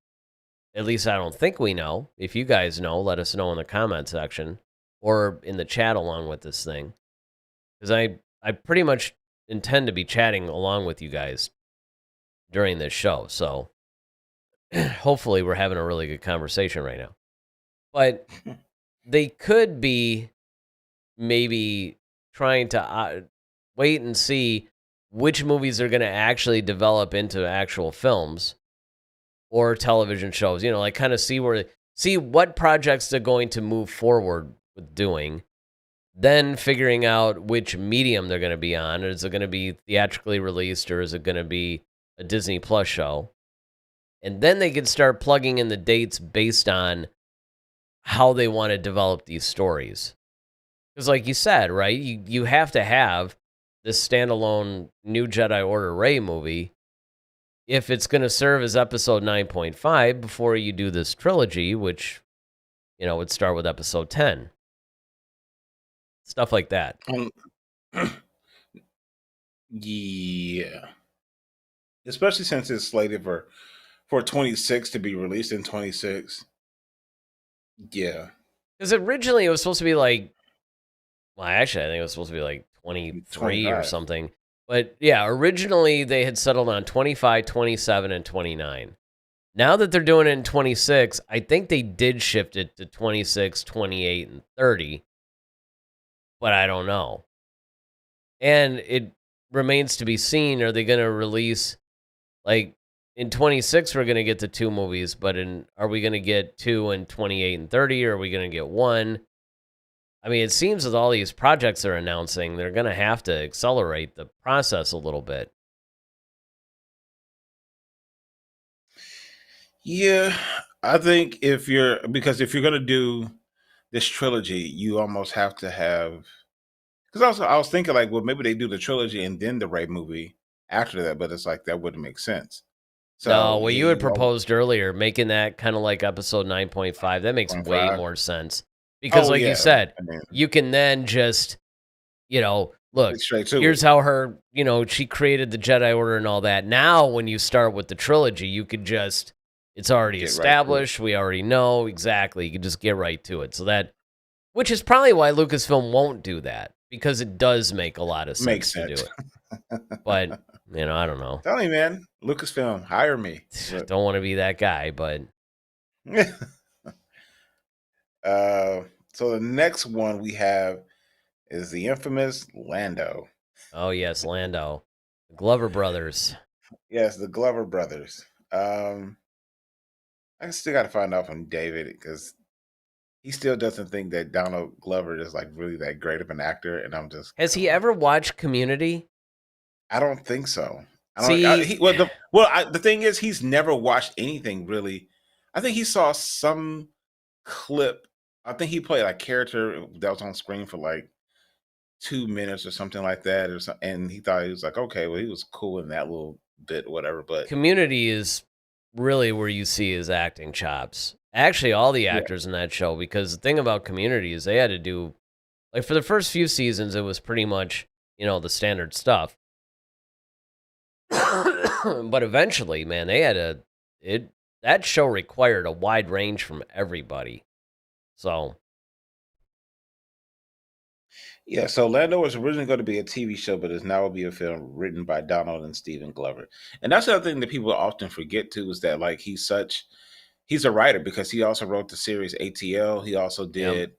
at least I don't think we know. If you guys know, let us know in the comment section or in the chat along with this thing. Because I pretty much intend to be chatting along with you guys during this show. So hopefully we're having a really good conversation right now. But they could be maybe trying to wait and see which movies are going to actually develop into actual films or television shows. You know, like kind of see what projects they're going to move forward with doing, then figuring out which medium they're going to be on. Is it going to be theatrically released or is it going to be a Disney Plus show? And then they could start plugging in the dates based on how they want to develop these stories. Because like you said, right, you have to have this standalone New Jedi Order Rey movie if it's going to serve as episode 9.5 before you do this trilogy, which, you know, would start with episode 10. Stuff like that. Yeah. Especially since it's slated for 26 to be released in 26. Yeah. Because originally it was supposed to be like, well, actually, I think it was supposed to be like 23 or 25. something. But yeah, originally they had settled on 25, 27, and 29. Now that they're doing it in 26, I think they did shift it to 26, 28, and 30. But I don't know. And it remains to be seen, are they going to release, like, in 26 we're going to get the 2 movies, but are we going to get 2 in 28 and 30, or are we going to get 1? I mean, it seems with all these projects they're announcing, they're going to have to accelerate the process a little bit. Yeah, I think if you're going to do this trilogy, you almost have to have, because also I was thinking like, well, maybe they do the trilogy and then the Ray movie after that, but it's like that wouldn't make sense. So No, what yeah, you had proposed earlier, making that kind of like episode 9.5, that makes way 25. more sense. Because like you Yeah, said, I mean, you can then just, you know, look, get straight to here's it. how her, you know, she created the Jedi Order and all that. Now, when you start with the trilogy, you could just, it's already Get right to it. established. We already know exactly. You can just get right to it. So that, which is probably why Lucasfilm won't do that, because it does make a lot of sense Makes to do sense. it. But, you know, I don't know. Tell me, man, Lucasfilm, hire me. But, Don't want to be that guy, but so the next one we have is the infamous Lando. oh yes, Lando. The Glover brothers. Yes, the Glover brothers. I still got to find out from David because he still doesn't think that Donald Glover is like really that great of an actor, and I'm just. Has he ever watched Community? I don't think so. See, The thing is, he's never watched anything really. I think he saw some clip. I think he played a character that was on screen for like 2 minutes or something like that, or something, and he thought he was like, okay, well, he was cool in that little bit, whatever. But Community is really where you see his acting chops. Actually, all the yeah, actors in that show, because the thing about Community is they had to do, like for the first few seasons, it was pretty much, you know, the standard stuff. But eventually, man, they had that show required a wide range from everybody. So, yeah. So Lando was originally going to be a TV show, but is now will be a film written by Donald and Stephen Glover. And that's the other thing that people often forget too is that like he's a writer because he also wrote the series ATL. He also yep. did.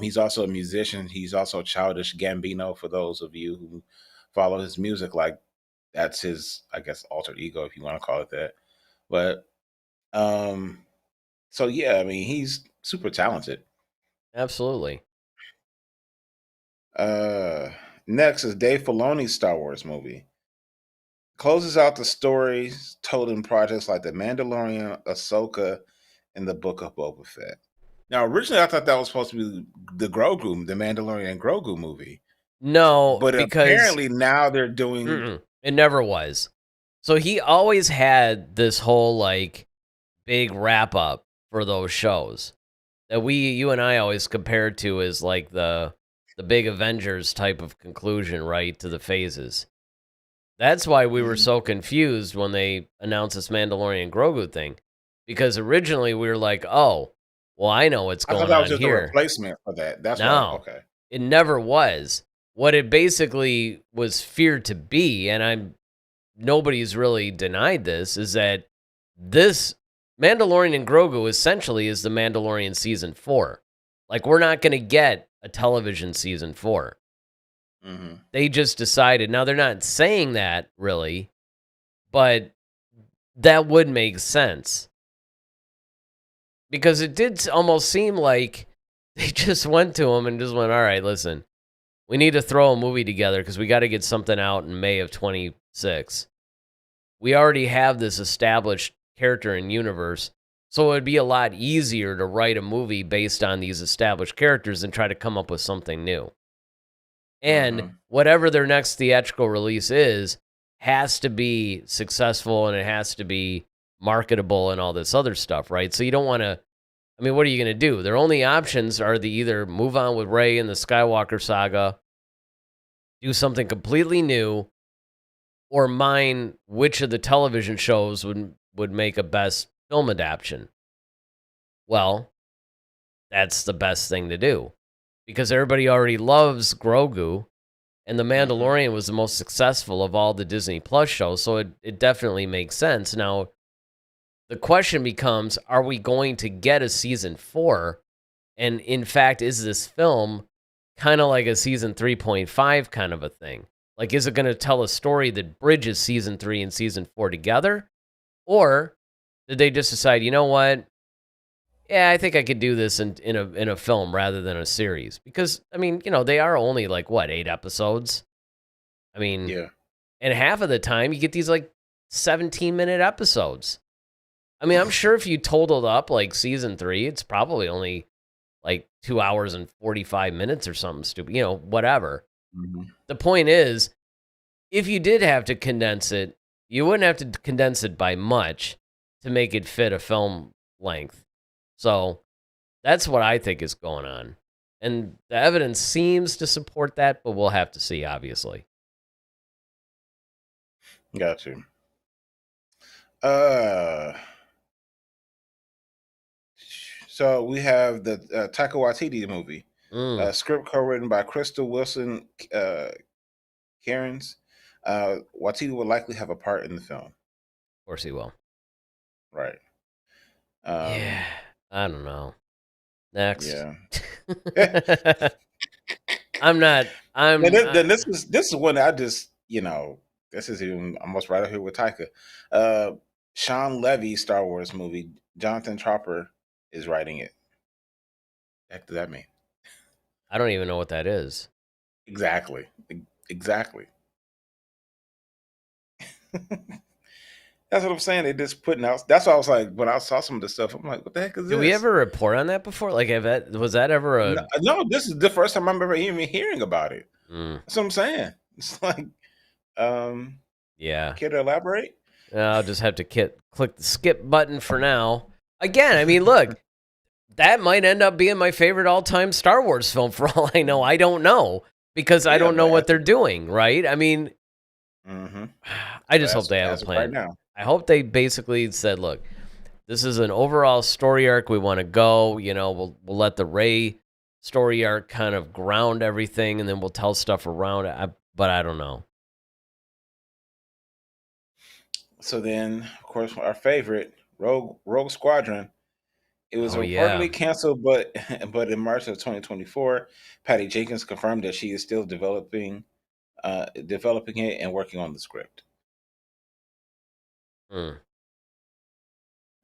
He's also a musician. He's also Childish Gambino for those of you who follow his music. Like that's his, I guess, alter ego if you want to call it that. But so yeah, I mean, he's super talented. Absolutely. Next is Dave Filoni's Star Wars movie. Closes out the stories told in projects like The Mandalorian, Ahsoka, and The Book of Boba Fett. Now, originally, I thought that was supposed to be the Grogu, the Mandalorian and Grogu movie. No, But because apparently now they're doing. it never was. So he always had this whole like big wrap up for those shows that you and I always compared to as like the the big Avengers type of conclusion, right, to the phases. That's why we were Mhm. so confused when they announced this Mandalorian Grogu thing. Because originally we were like, oh, well, I know what's I thought going that was on just a here. replacement for that. That's what. No, Okay. it never was. What it basically was feared to be, and nobody's really denied this, is that this Mandalorian and Grogu essentially is the Mandalorian season 4. Like, we're not going to get a television season 4. Mm-hmm. They just decided. Now, they're not saying that really, but that would make sense. Because it did almost seem like they just went to him and just went, all right, listen, we need to throw a movie together because we got to get something out in May of 26. We already have this established character and universe, so it would be a lot easier to write a movie based on these established characters and try to come up with something new. And Mm-hmm. whatever their next theatrical release is has to be successful and it has to be marketable and all this other stuff, right? So you don't want to. I mean, what are you going to do? Their only options are to either move on with Rey and the Skywalker saga, do something completely new, or mine which of the television shows would make a best film adaptation. Well, that's the best thing to do because everybody already loves Grogu, and The Mm-hmm. Mandalorian was the most successful of all the Disney Plus shows, so it definitely makes sense. Now, the question becomes, are we going to get a season 4? And in fact, is this film kind of like a season 3.5 kind of a thing? Like, is it going to tell a story that bridges season 3 and season 4 together? Or did they just decide, you know what? Yeah, I think I could do this in a film rather than a series. Because, I mean, they are only like, what, 8 episodes? I mean, Yeah. and half of the time you get these like 17-minute episodes. I mean, I'm sure if you totaled up like season 3, it's probably only like 2 hours and 45 minutes or something stupid, whatever. Mm-hmm. The point is, if you did have to condense it, you wouldn't have to condense it by much to make it fit a film length. So that's what I think is going on. And the evidence seems to support that, but we'll have to see, obviously. Got you. So we have the Taika Waititi movie, Of script co-written by Crystal Wilson Cairns. Waititi will likely have a part in the film. course he will. Right. Yeah, I don't know. Next. Yeah. I'm not. Then this is one that I just this is even almost right up here with Taika. Sean Levy Star Wars movie. Jonathan Tropper is writing it. What the heck does that mean? I don't even know what that is. Exactly. That's what I'm saying. They just putting out. That's why I was like, when I saw some of the stuff, I'm like, what the heck is this? Did we ever report on that before? Like, was that ever a? No, this is the first time I remember even hearing about it. That's what I'm saying. It's like, yeah. Care to elaborate? I'll just have to click the skip button for now. Again, I mean, look, that might end up being my favorite all-time Star Wars film for all I know. I don't know because I don't know what they're doing, right? I mean, I just hope they have a plan. Right now. I hope they basically said, look, this is an overall story arc we want to go. We'll let the Rey story arc kind of ground everything, and then we'll tell stuff around it. But I don't know. So then, of course, our favorite, Rogue Squadron. It was reportedly canceled, but in March of 2024, Patty Jenkins confirmed that she is still developing it and working on the script. I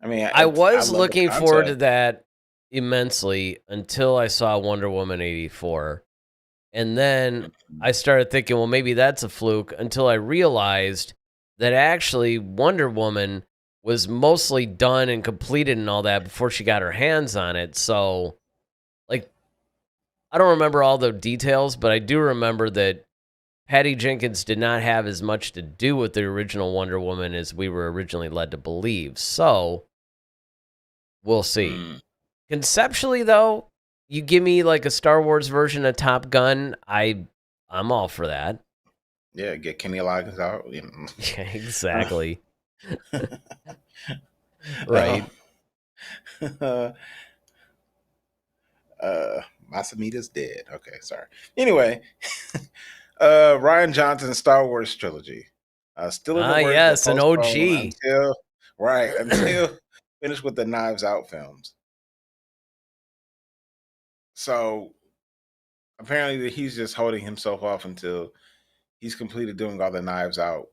mean, I was looking forward to that immensely until I saw Wonder Woman 84. And then I started thinking, well, maybe that's a fluke until I realized that actually Wonder Woman was mostly done and completed and all that before she got her hands on it. So, like, I don't remember all the details, but I do remember that Patty Jenkins did not have as much to do with the original Wonder Woman as we were originally led to believe. So, we'll see. Conceptually, though, you give me like a Star Wars version of Top Gun, I'm all for that. Yeah, get Kenny Loggins out. Yeah, exactly. Uh, Right. uh, Masamita's dead. Okay, sorry. Anyway, Ryan Johnson's Star Wars trilogy. Still in the Ah, works, but yes, an postponed OG. until finished with the Knives Out films. So apparently he's just holding himself off until he's completed doing all the Knives Out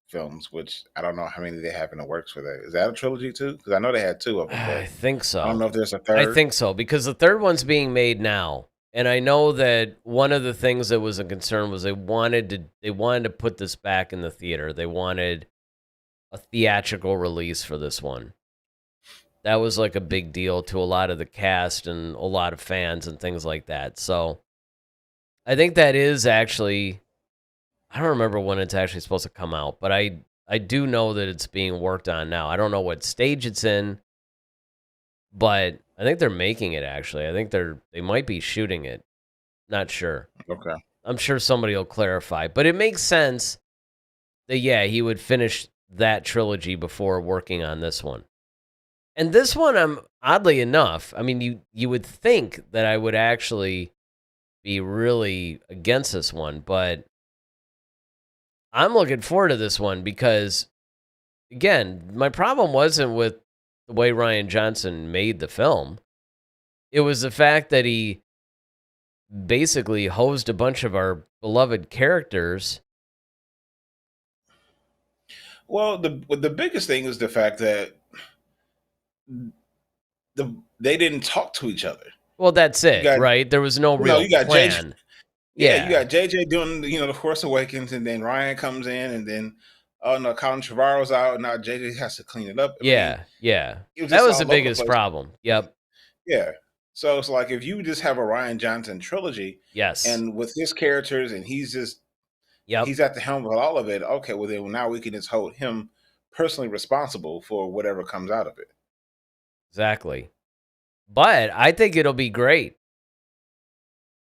films, which I don't know how many they have in the works for that. Is that a trilogy too? Because I know they had two of them, I but think I don't so. know if there's a I third. think so because the third one's being made now. And I know that one of the things that was a concern was they wanted to put this back in the theater. They wanted a theatrical release for this one. That was like a big deal to a lot of the cast and a lot of fans and things like that. So I think that is actually, I don't remember when it's actually supposed to come out, but I do know that it's being worked on now. I don't know what stage it's in, but I think they're making it actually. I think they might be shooting it. Not sure. Okay. I'm sure somebody will clarify, but it makes sense that yeah, he would finish that trilogy before working on this one. And this one, I'm oddly enough, I mean, you would think that I would actually be really against this one, but I'm looking forward to this one because, again, my problem wasn't with the way Ryan Johnson made the film. It was the fact that he basically hosed a bunch of our beloved characters. Well, the biggest thing is the fact that they didn't talk to each other. Well, that's You it, got right? There was no real you got JJ. plan. Yeah, you Yeah, got JJ doing the Force Awakens, and then Ryan comes in, and then oh no, Colin Trevorrow's out, and now JJ has to clean it up. I mean, yeah. it was That just was the all over the biggest place. problem. Yep. Yeah. So it's like if you just have a Ryan Johnson trilogy, Yes. and with his characters, and Yep. he's at the helm of all of it. Okay, well then now we can just hold him personally responsible for whatever comes out of it. Exactly. But I think it'll be great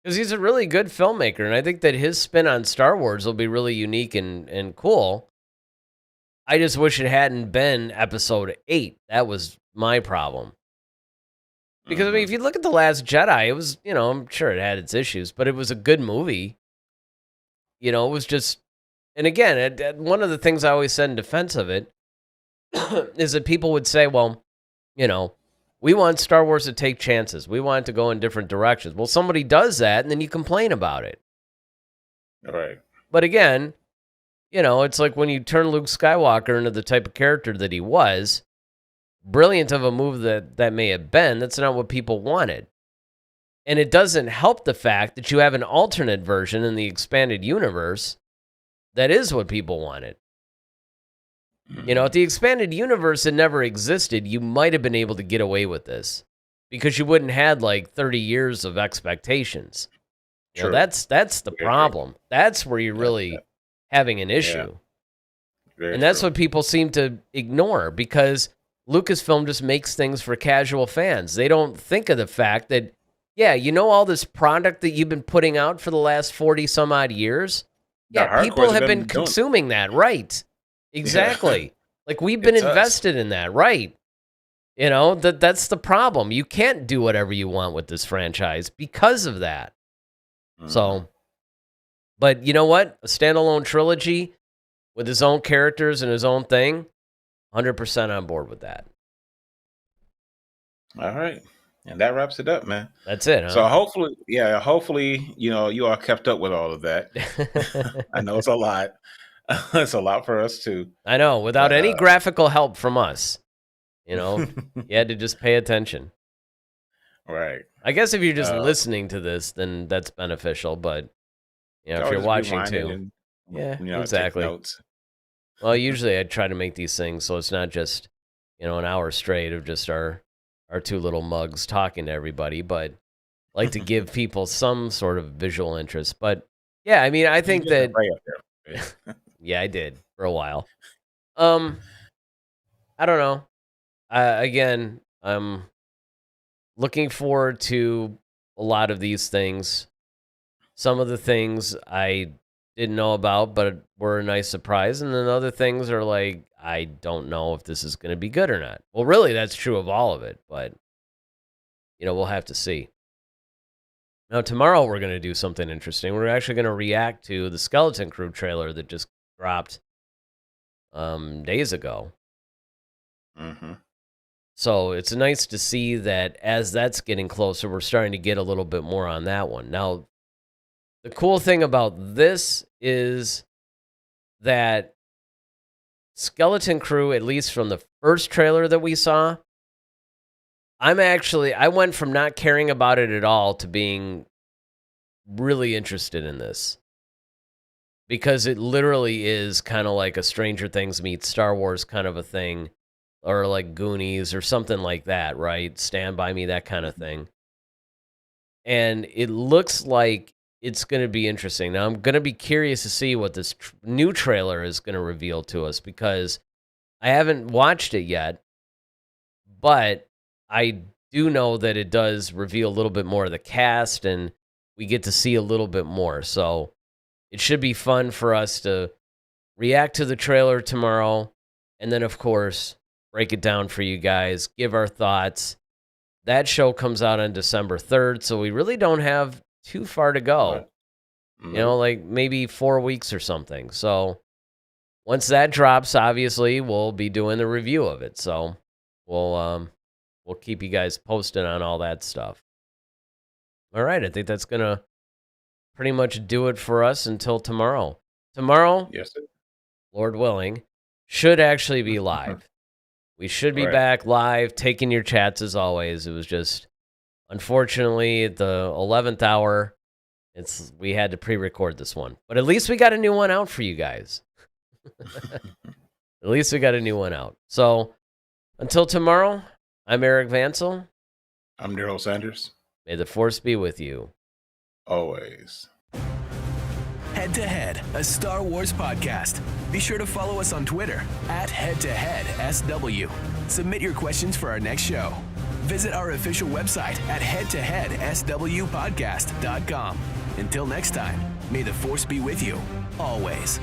because he's a really good filmmaker, and I think that his spin on Star Wars will be really unique and cool. I just wish it hadn't been Episode 8. That was my problem. Because I mean, Mm-hmm. if you look at The Last Jedi, it was, I'm sure it had its issues, but it was a good movie. It was just, and again, one of the things I always said in defense of it is that people would say, well, you know, we want Star Wars to take chances. We want it to go in different directions. Well, somebody does that, and then you complain about it. All right. But again, it's like when you turn Luke Skywalker into the type of character that he was, brilliant of a move that may have been, that's not what people wanted. And it doesn't help the fact that you have an alternate version in the expanded universe that is what people wanted. If the expanded universe had never existed, you might have been able to get away with this because you wouldn't had like 30 years of expectations. True. That's the problem. That's where you're really having an issue. Very and that's true. what people seem to ignore because Lucasfilm just makes things for casual fans. They don't think of the fact that, all this product that you've been putting out for the last 40 some odd years. Yeah, people have been consuming that, right? Exactly. Yeah. Like we've been It's invested in that, right? That's the problem. You can't do whatever you want with this franchise because of that. So, but you know what? A standalone trilogy with his own characters and his own thing, 100% on board with that. All right. And that wraps it up, man. That's it, huh? So hopefully, you all kept up with all of that. I know it's a lot. It's a lot for us too. I know, without any graphical help from us. You had to just pay attention. Right. I guess if you're just listening to this, then that's beneficial. But if you're watching too, exactly. Take notes. Well, usually I try to make these things so it's not just an hour straight of just our two little mugs talking to everybody, but I like to give people some sort of visual interest. But yeah, I mean, I think that yeah, I did for a while. I don't know. Again, I'm looking forward to a lot of these things. Some of the things I didn't know about, but were a nice surprise. And then other things are like, I don't know if this is going to be good or not. Well, really, that's true of all of it, but, we'll have to see. Now, tomorrow we're going to do something interesting. We're actually going to react to the Skeleton Crew trailer that just dropped days ago. Mm-hmm. So it's nice to see that as that's getting closer, we're starting to get a little bit more on that one. Now, the cool thing about this is that Skeleton Crew, at least from the first trailer that we saw, I went from not caring about it at all to being really interested in this. Because it literally is kind of like a Stranger Things meets Star Wars kind of a thing. Or like Goonies or something like that, right? Stand By Me, that kind of thing. And it looks like it's going to be interesting. Now, I'm going to be curious to see what this new trailer is going to reveal to us because I haven't watched it yet, but I do know that it does reveal a little bit more of the cast and we get to see a little bit more. So it should be fun for us to react to the trailer tomorrow. And then, of course, break it down for you guys, give our thoughts. That show comes out on December 3rd, so we really don't have too far to go. Right. Like maybe 4 weeks or something. So once that drops, obviously, we'll be doing the review of it. So we'll keep you guys posted on all that stuff. All right, I think that's going to pretty much do it for us until tomorrow. Tomorrow, Yes, sir. Lord willing, should actually be live. We should be back live, taking your chats as always. It was just, unfortunately, at the 11th hour, we had to pre-record this one. But at least we got a new one out for you guys. At least we got a new one out. So, until tomorrow, I'm Eric Vansel. I'm Daryl Sanders. May the force be with you. Always. Head to Head, a Star Wars podcast. Be sure to follow us on Twitter @HeadToHeadSW. Submit your questions for our next show. Visit our official website at headtoheadswpodcast.com. Until next time, may the force be with you, always.